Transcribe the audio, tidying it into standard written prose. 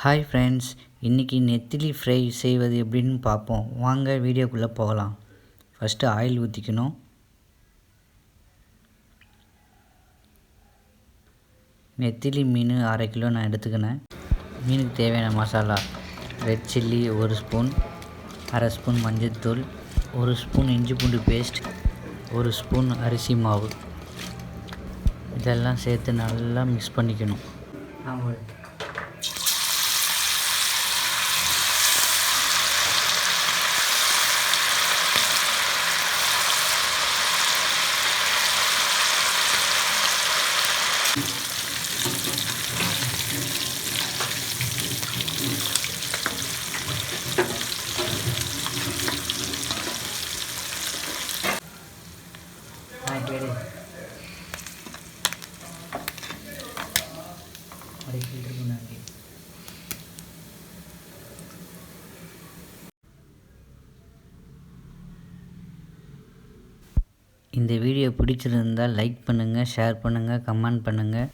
Hi friends, இன்றைக்கி நெத்திலி fry செய்வது எப்படின்னு பார்ப்போம். வாங்க வீடியோக்குள்ளே போகலாம். ஃபஸ்ட்டு ஆயில் ஊற்றிக்கணும். நெத்திலி மீன் 1/2 கிலோ நான் எடுத்துக்கினேன். மீனுக்கு தேவையான masala: red chilli 1 spoon, 1/2 spoon மஞ்சள்தூள், 1 ஸ்பூன் இஞ்சி பூண்டு பேஸ்ட், 1 ஸ்பூன் அரிசி மாவு. இதெல்லாம் சேர்த்து நல்லா மிக்ஸ் பண்ணிக்கணும். இந்த வீடியோ பிடிச்சிருந்தால் லைக் பண்ணுங்கள், ஷேர் பண்ணுங்கள், கமெண்ட் பண்ணுங்கள்.